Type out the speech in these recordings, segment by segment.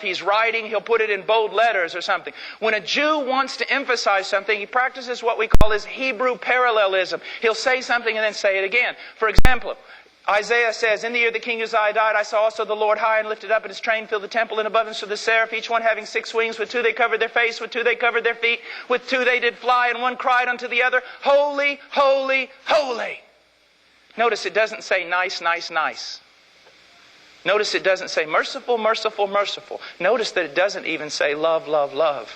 he's writing, he'll put it in bold letters or something. When a Jew wants to emphasize something, he practices what we call his Hebrew parallelism. He'll say something and then say it again. For example, Isaiah says, "In the year that King Uzziah died, I saw also the Lord high and lifted up, and His train filled the temple, and above Him stood the seraph, each one having 6 wings. With 2 they covered their face, with 2 they covered their feet, with 2 they did fly, and one cried unto the other, Holy, holy, holy." Notice it doesn't say nice, nice, nice. Notice it doesn't say merciful, merciful, merciful. Notice that it doesn't even say love, love, love.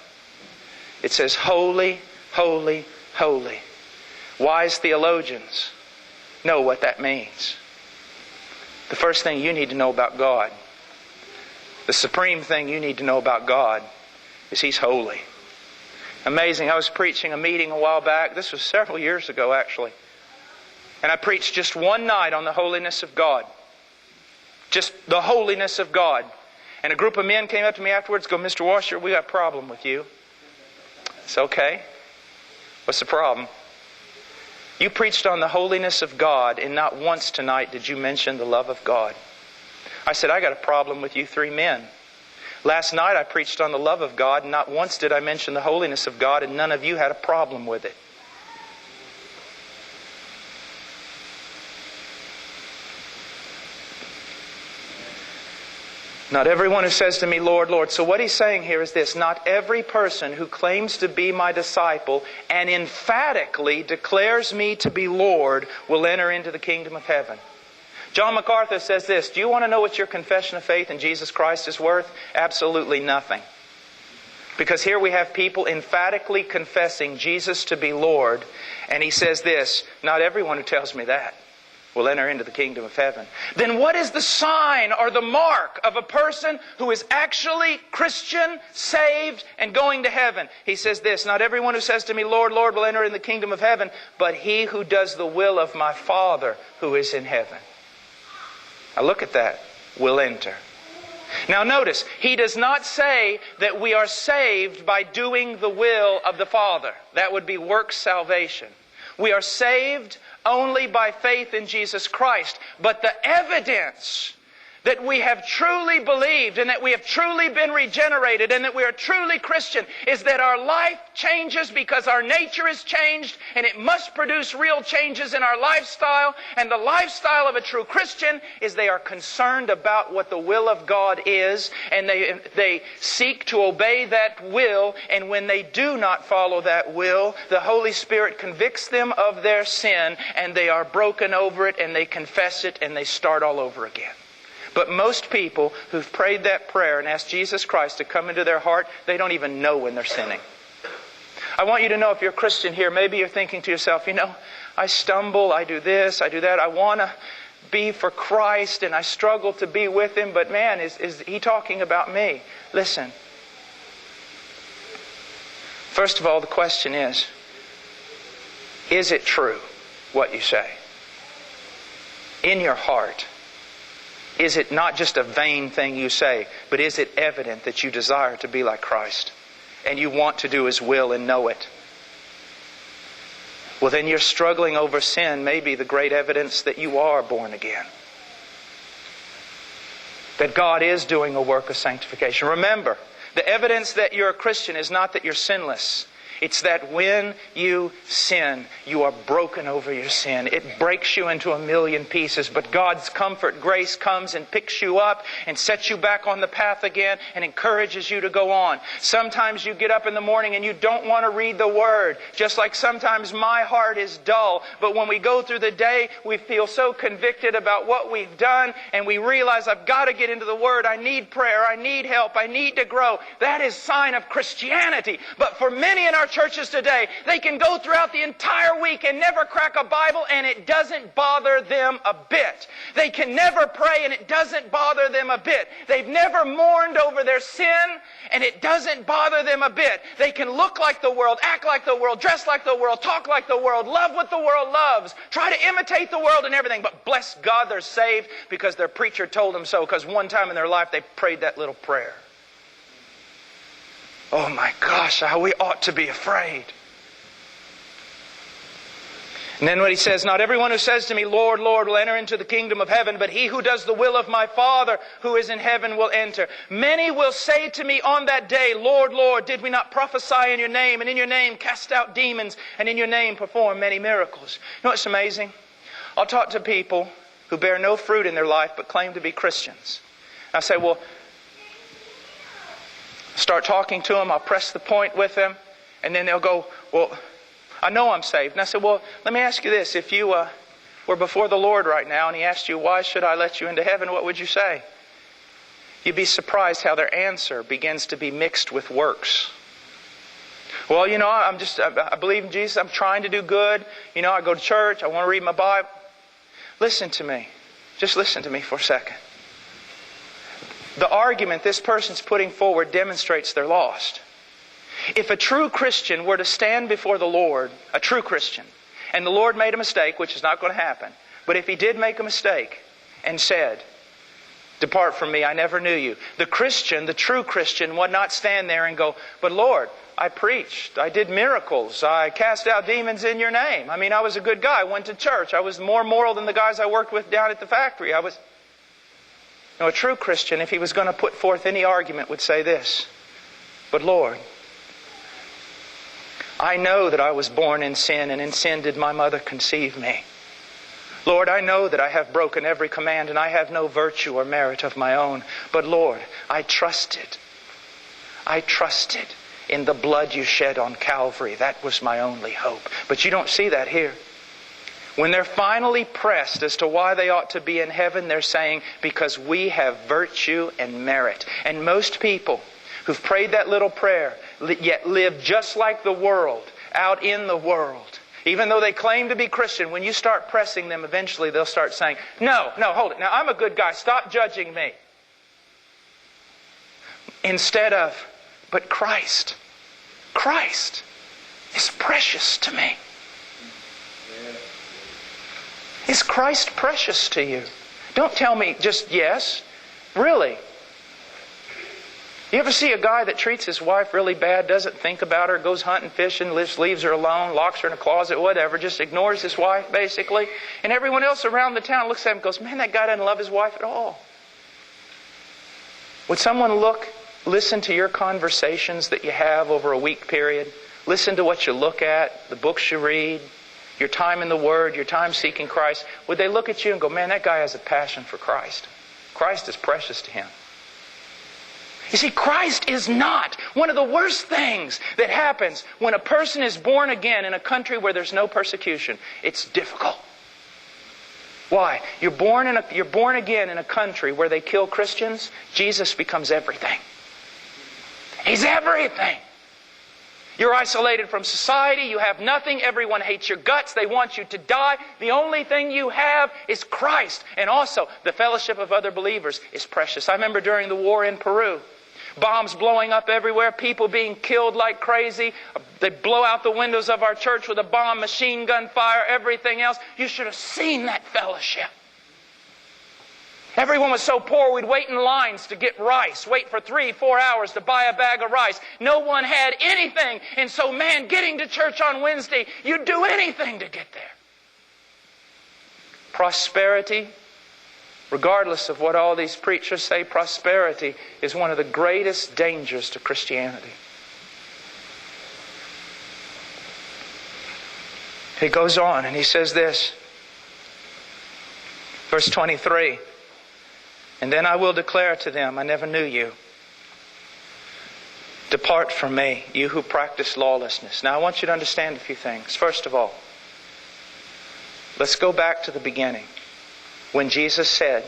It says holy, holy, holy. Wise theologians know what that means. The first thing you need to know about God, the supreme thing you need to know about God, is He's holy. Amazing. I was preaching a meeting a while back. This was several years ago, actually. And I preached just one night on the holiness of God. Just the holiness of God. And a group of men came up to me afterwards and go, "Mr. Washer, we got a problem with you." It's okay. What's the problem? You preached on the holiness of God, and not once tonight did you mention the love of God. I said, "I got a problem with you 3 men. Last night I preached on the love of God, and not once did I mention the holiness of God, and none of you had a problem with it." Not everyone who says to me, "Lord, Lord." So what he's saying here is this: not every person who claims to be my disciple and emphatically declares me to be Lord will enter into the kingdom of heaven. John MacArthur says this: do you want to know what your confession of faith in Jesus Christ is worth? Absolutely nothing. Because here we have people emphatically confessing Jesus to be Lord, and he says this: not everyone who tells me that will enter into the kingdom of heaven. Then what is the sign or the mark of a person who is actually Christian, saved, and going to heaven? He says this: not everyone who says to me, "Lord, Lord," will enter in the kingdom of heaven, but he who does the will of my Father who is in heaven. Now look at that. Will enter. Now notice, he does not say that we are saved by doing the will of the Father. That would be works salvation. We are saved only by faith in Jesus Christ. But the evidence that we have truly believed and that we have truly been regenerated and that we are truly Christian is that our life changes because our nature is changed, and it must produce real changes in our lifestyle. And the lifestyle of a true Christian is they are concerned about what the will of God is, and they seek to obey that will. And when they do not follow that will, the Holy Spirit convicts them of their sin, and they are broken over it, and they confess it, and they start all over again. But most people who've prayed that prayer and asked Jesus Christ to come into their heart, they don't even know when they're sinning. I want you to know, if you're a Christian here, maybe you're thinking to yourself, I stumble, I do this, I do that, I want to be for Christ and I struggle to be with Him, but man, is He talking about me? Listen. First of all, the question is it true what you say? In your heart, is it not just a vain thing you say, but is it evident that you desire to be like Christ and you want to do His will and know it? Well, then your struggling over sin may be the great evidence that you are born again. That God is doing a work of sanctification. Remember, the evidence that you're a Christian is not that you're sinless. It's that when you sin, you are broken over your sin. It breaks you into a million pieces. But God's comfort, grace comes and picks you up and sets you back on the path again and encourages you to go on. Sometimes you get up in the morning and you don't want to read the Word. Just like sometimes my heart is dull. But when we go through the day, we feel so convicted about what we've done, and we realize, I've got to get into the Word. I need prayer. I need help. I need to grow. That is a sign of Christianity. But for many in our churches today, they can go throughout the entire week and never crack a Bible, and it doesn't bother them a bit. They can never pray, and it doesn't bother them a bit. They've never mourned over their sin, and it doesn't bother them a bit. They can look like the world, act like the world, dress like the world, talk like the world, love what the world loves, try to imitate the world and everything, but bless God, they're saved because their preacher told them so, because one time in their life they prayed that little prayer. Oh my gosh, how we ought to be afraid. And then what he says, not everyone who says to me, Lord, Lord, will enter into the kingdom of heaven, but he who does the will of my Father who is in heaven will enter. Many will say to me on that day, Lord, Lord, did we not prophesy in your name, and in your name cast out demons, and in your name perform many miracles? You know what's amazing? I'll talk to people who bear no fruit in their life but claim to be Christians. I say, well, start talking to them, I'll press the point with them, and then they'll go, well, I know I'm saved. And I said, well, let me ask you this. If you were before the Lord right now and He asked you, why should I let you into heaven, what would you say? You'd be surprised how their answer begins to be mixed with works. Well, you know, I believe in Jesus. I'm trying to do good. You know, I go to church. I want to read my Bible. Listen to me. Just listen to me for a second. The argument this person's putting forward demonstrates they're lost. If a true Christian were to stand before the Lord, a true Christian, and the Lord made a mistake, which is not going to happen, but if He did make a mistake and said, depart from me, I never knew you. The Christian, the true Christian, would not stand there and go, but Lord, I preached, I did miracles, I cast out demons in your name. I mean, I was a good guy, I went to church, I was more moral than the guys I worked with down at the factory. No, a true Christian, if he was going to put forth any argument, would say this, but Lord, I know that I was born in sin, and in sin did my mother conceive me. Lord, I know that I have broken every command, and I have no virtue or merit of my own. But Lord, I trusted in the blood you shed on Calvary. That was my only hope. But you don't see that here. When they're finally pressed as to why they ought to be in heaven, they're saying, because we have virtue and merit. And most people who've prayed that little prayer, yet live just like the world, out in the world, even though they claim to be Christian, when you start pressing them, eventually they'll start saying, no, hold it. Now, I'm a good guy. Stop judging me. Instead of, but Christ is precious to me. Is Christ precious to you? Don't tell me just yes. Really. You ever see a guy that treats his wife really bad, doesn't think about her, goes hunting, fishing, leaves her alone, locks her in a closet, whatever, just ignores his wife, basically. And everyone else around the town looks at him and goes, man, that guy doesn't love his wife at all. Would someone listen to your conversations that you have over a week period? Listen to what you look at, the books you read, your time in the Word, your time seeking Christ. Would they look at you and go, man, that guy has a passion for Christ. Christ is precious to him. You see, Christ is not one of the worst things that happens when a person is born again in a country where there's no persecution. It's difficult. Why? You're born again in a country where they kill Christians. Jesus becomes everything. He's everything. You're isolated from society. You have nothing. Everyone hates your guts. They want you to die. The only thing you have is Christ. And also, the fellowship of other believers is precious. I remember during the war in Peru, bombs blowing up everywhere, people being killed like crazy. They blow out the windows of our church with a bomb, machine gun fire, everything else. You should have seen that fellowship. Everyone was so poor we'd wait in lines to get rice. Wait for 3-4 hours to buy a bag of rice. No one had anything. And so, man, getting to church on Wednesday, you'd do anything to get there. Prosperity, regardless of what all these preachers say, prosperity is one of the greatest dangers to Christianity. He goes on and he says this, verse 23, and then I will declare to them, I never knew you. Depart from me, you who practice lawlessness. Now I want you to understand a few things. First of all, let's go back to the beginning. When Jesus said,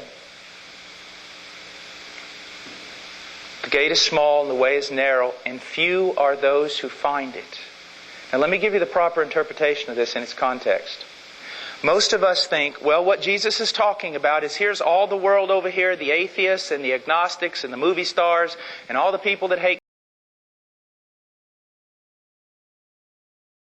the gate is small and the way is narrow, and few are those who find it. Now let me give you the proper interpretation of this in its context. Most of us think, well, what Jesus is talking about is here's all the world over here, the atheists and the agnostics and the movie stars and all the people that hate